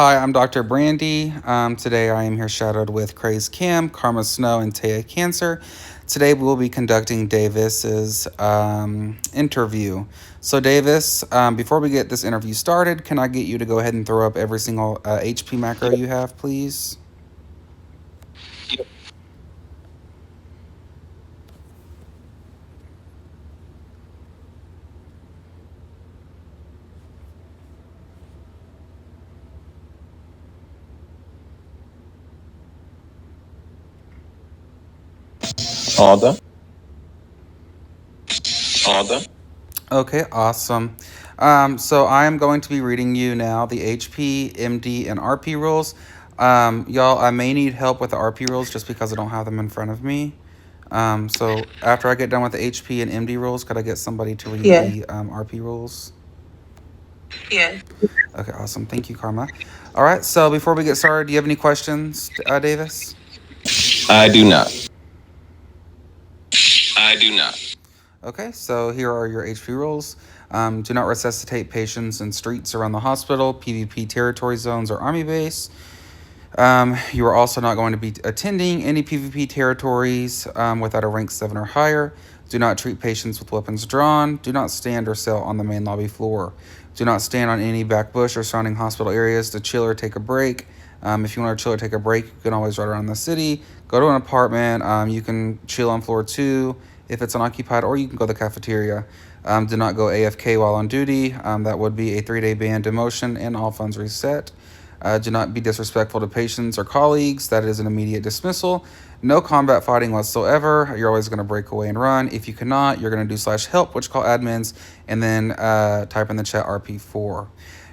Hi, I'm Dr. Brandy. Today I am here shadowed with Craze Cam, Karma Snow, and Taya Cancer. Today we will be conducting Davis's interview. So Davis, before we get this interview started, can I get you to go ahead and throw up every single HP macro you have, please? All done. All done. Okay, awesome. So I am going to be reading you now the HP, MD, and RP rules. Y'all, I may need help with the RP rules just because I don't have them in front of me. So after I get done with the HP and MD rules, could I get somebody to read Yeah. the RP rules? Yeah. Okay, awesome. Thank you, Karma. All right, so before we get started, do you have any questions, Davis? I do not. I do not. Okay, so here are your HP rules. Do not resuscitate patients in streets around the hospital, PvP territory zones, or army base. You are also not going to be attending any PvP territories without a rank 7 or higher. Do not treat patients with weapons drawn. Do not stand or sit on the main lobby floor. Do not stand on any back bush or surrounding hospital areas to chill or take a break. If you want to chill or take a break, you can always ride around the city. Go to an apartment. You can chill on floor 2 if it's unoccupied, or you can go to the cafeteria. Do not go AFK while on duty. That would be a 3-day ban, demotion, and all funds reset. Do not be disrespectful to patients or colleagues. That is an immediate dismissal. No combat fighting whatsoever. You're always going to break away and run. If you cannot, you're going to do /help, which call admins, and then type in the chat RP4.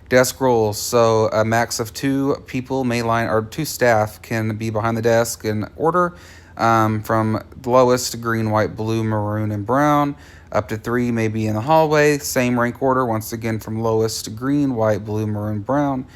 Desk rules. So a max of 2 people may line, or 2 staff can be behind the desk in order from lowest green, white, blue, maroon, and brown. Up to 3 may be in the hallway. Same rank order, once again, from lowest green, white, blue, maroon, brown.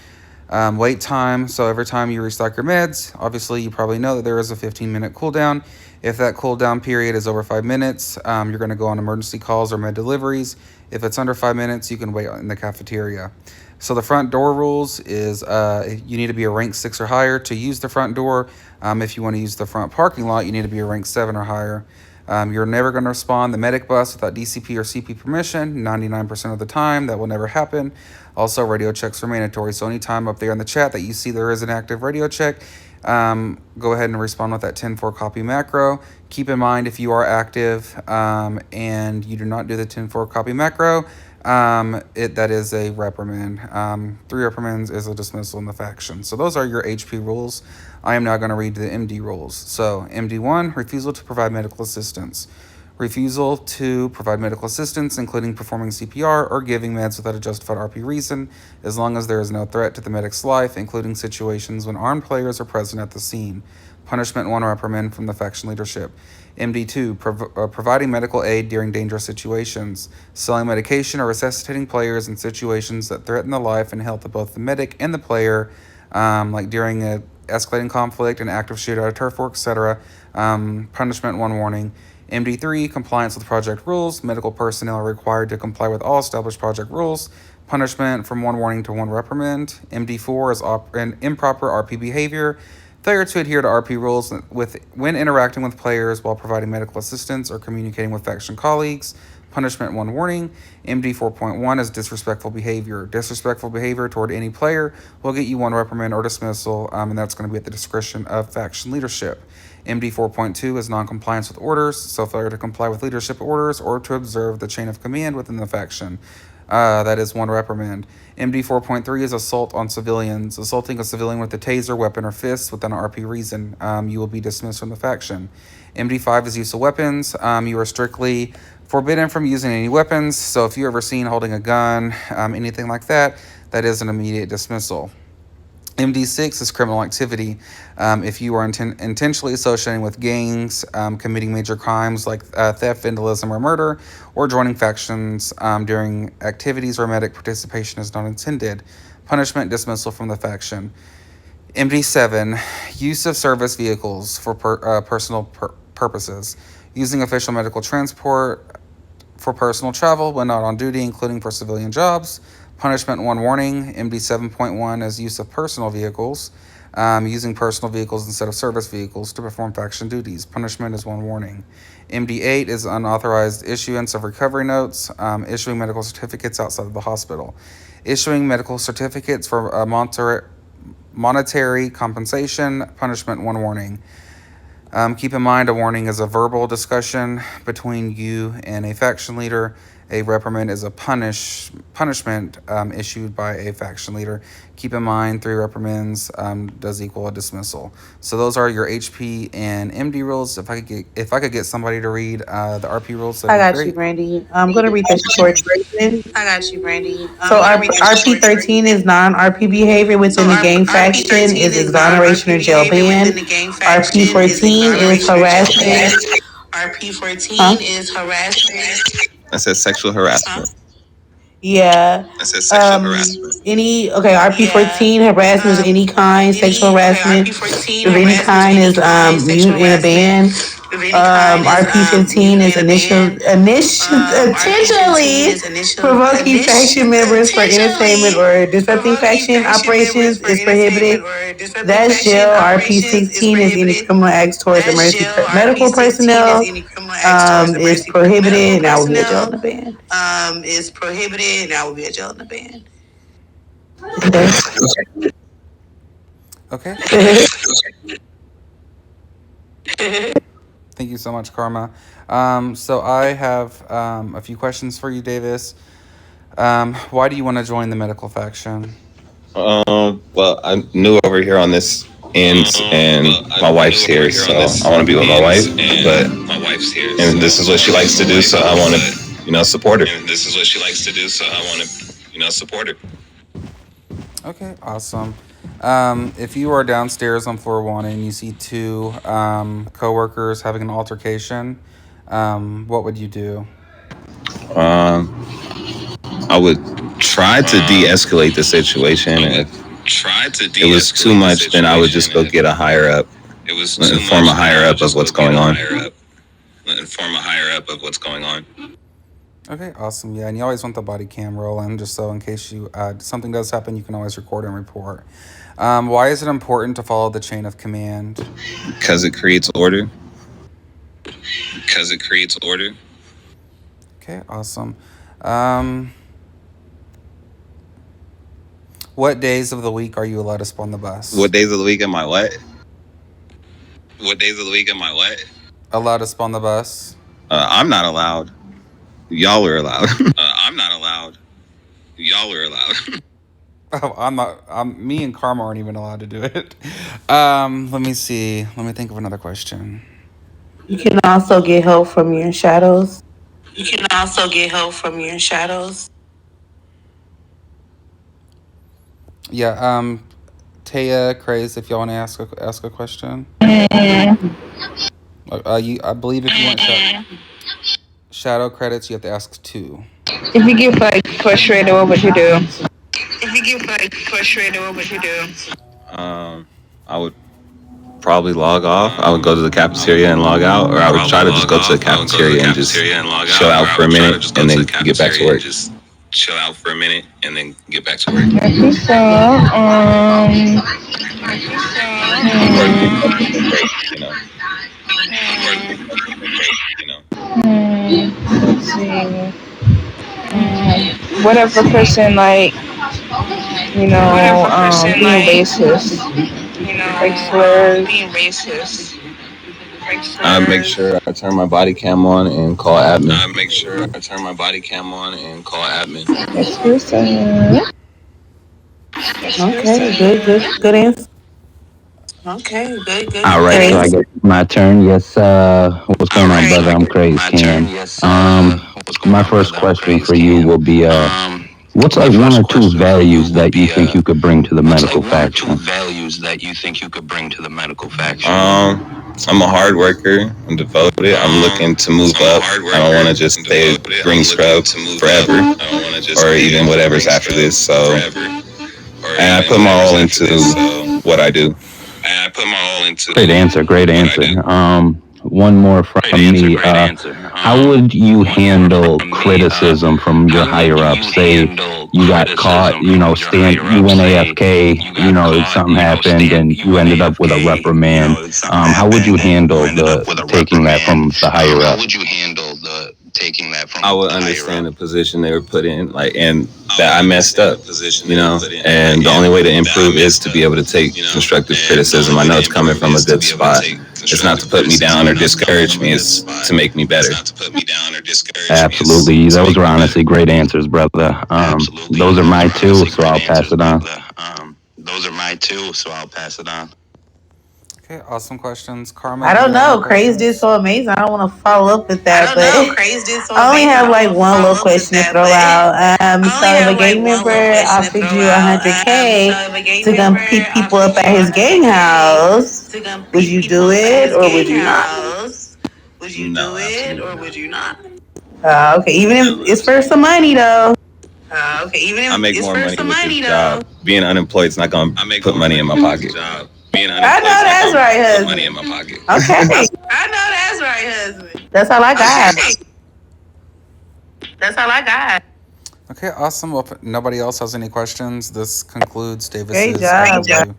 Wait time, so every time you restock your meds, obviously you probably know that there is a 15-minute cooldown. If that cooldown period is over 5 minutes, you're going to go on emergency calls or med deliveries. If it's under 5 minutes, you can wait in the cafeteria. So the front door rules is you need to be a rank 6 or higher to use the front door. If you want to use the front parking lot, you need to be a rank 7 or higher. You're never going to respond the medic bus without DCP or CP permission. 99% of the time, that will never happen. Also, radio checks are mandatory. So anytime up there in the chat that you see there is an active radio check, go ahead and respond with that 10-4 copy macro. Keep in mind, if you are active and you do not do the 10-4 copy macro, that is a reprimand. 3 reprimands is a dismissal in the faction. So those are your HP rules. I am now going to read the MD rules. So MD1, refusal to provide medical assistance. Refusal to provide medical assistance, including performing CPR or giving meds without a justified RP reason, as long as there is no threat to the medic's life, including situations when armed players are present at the scene. Punishment 1, reprimand from the faction leadership. MD2, providing medical aid during dangerous situations. Selling medication or resuscitating players in situations that threaten the life and health of both the medic and the player, like during a escalating conflict, an active shootout, a turf war, etc. Punishment 1, warning. MD3, compliance with project rules. Medical personnel are required to comply with all established project rules. Punishment from 1 warning to 1 reprimand. MD4 is improper RP behavior. Failure to adhere to RP rules when interacting with players while providing medical assistance or communicating with faction colleagues. Punishment 1 warning. MD 4.1 is disrespectful behavior. Disrespectful behavior toward any player will get you 1 reprimand or dismissal, and that's going to be at the discretion of faction leadership. MD 4.2 is non-compliance with orders, so failure to comply with leadership orders or to observe the chain of command within the faction. That is 1 reprimand. MD 4.3 is assault on civilians. Assaulting a civilian with a taser, weapon, or fist without an RP reason. You will be dismissed from the faction. MD 5 is use of weapons. You are strictly forbidden from using any weapons. So if you're ever seen holding a gun, anything like that, that is an immediate dismissal. MD6 is criminal activity. If you are intentionally associating with gangs, committing major crimes like theft, vandalism, or murder, or joining factions during activities where medic participation is not intended. Punishment, dismissal from the faction. MD7, use of service vehicles for personal purposes. Using official medical transport for personal travel when not on duty, including for civilian jobs. Punishment 1 warning. MD 7.1 is use of personal vehicles. Using personal vehicles instead of service vehicles to perform faction duties. Punishment is 1 warning. MD 8 is unauthorized issuance of recovery notes, issuing medical certificates outside of the hospital. Issuing medical certificates for monetary compensation. Punishment 1 warning. Keep in mind, a warning is a verbal discussion between you and a faction leader. A reprimand is a punishment issued by a faction leader. Keep in mind, 3 reprimands does equal a dismissal. So those are your HP and MD rules. If I could get somebody to read the RP rules, I that'd be got you, great. Brandy. I'm going to read the short version. I got you, Brandy. So RP 13 is non-RP behavior within the gang faction is exoneration or jail ban. RP 14 is harassment. RP 14 Huh? is harassment. That says sexual harassment. Yeah. That says sexual harassment. RP 14 harassment of any kind, sexual harassment RP 14 of any kind is mute in a ban. RP 15 is intentionally provoking faction members for entertainment or disrupting faction operations is prohibited. That's jail. RP 16 is any criminal acts towards emergency medical personnel is prohibited, and I will be a jail in the ban. Is prohibited, and I will be a jail in the ban. Okay. Thank you so much, Karma. So I have a few questions for you, Davis. Why do you want to join the medical faction? Well, I'm new over here on this end, and my wife's here, so I want to be with my wife. But and this is what she likes to do, so I want to, support her. And this is what she likes to do, so I want to, support her. Okay, awesome. If you are downstairs on floor 1 and you see 2 coworkers having an altercation, what would you do? I would try to de-escalate the situation. If it was too much, then I would just go get a higher up. Inform a higher up of what's going on. Okay, awesome. Yeah, and you always want the body cam rolling, just so in case something does happen, you can always record and report. Why is it important to follow the chain of command? Because it creates order. Okay, awesome. What days of the week are you allowed to spawn the bus? What days of the week am I what? Allowed to spawn the bus? I'm not allowed. Y'all are allowed. I'm not allowed. Y'all are allowed. Oh, I'm not. Me and Karma aren't even allowed to do it. Let me see. Let me think of another question. You can also get help from your shadows. Yeah. Taya, Craze, if y'all want to ask a question. I believe if you want shadow credits, you have to ask 2. If you get frustrated, what would you do? I would probably log off. I would go to the cafeteria and log out, or I would try to just go to the cafeteria and just chill out for a minute and then get back to work. I think so. Let's see. What if a person being racist, like slurs? I make sure I turn my body cam on and call admin. Exclusive. Okay, good answer. Okay, good. All right, so I guess my turn. Yes, what's going on, brother? I'm Crazy Ken. My first question for you will be, what's like 1 or 2 values that you think you could bring to the medical faction? I'm a hard worker. I'm devoted. I'm looking to move up. I don't want to just stay green scrub forever, or even whatever's after this. So, and I put my all into what I do. Great answer. One more from me. how would you handle criticism from your higher ups? Say you got caught, you went AFK, something happened and you ended up with a reprimand. How would you handle taking that from the higher up? I would understand the position they were put in, and that I messed up, and the only way to improve is to be able to take constructive criticism. I know it's coming from a good spot. It's not to put me down or discourage me, it's to make me better. Absolutely. Those were honestly great answers, brother. Those are my two, so I'll pass it on. Okay, awesome questions. Karma. I do you don't have know. any Craze did questions? so amazing. I don't want to follow up with that, I don't know. but Craze did so I only amazing. have I like don't one follow little up with question to that, throw but out. I only So if have a like gang one member little question to offered throw you out. So 100K if a gang to come member pick people offered up at you his gang 100K house, to come would pick you people do up at it his or would gang you not? house, would you No, do it absolutely or not. would you not? Okay, even if it's for some money though. Okay, even if I make it's more for money some with money this though. job. Being unemployed is not going to put money in my pocket. I know that's right, husband. Okay, I know that's right, husband. that's all I got. That's all I got. Okay, awesome. Well, if nobody else has any questions, this concludes Davis's Great job, overview. Great job.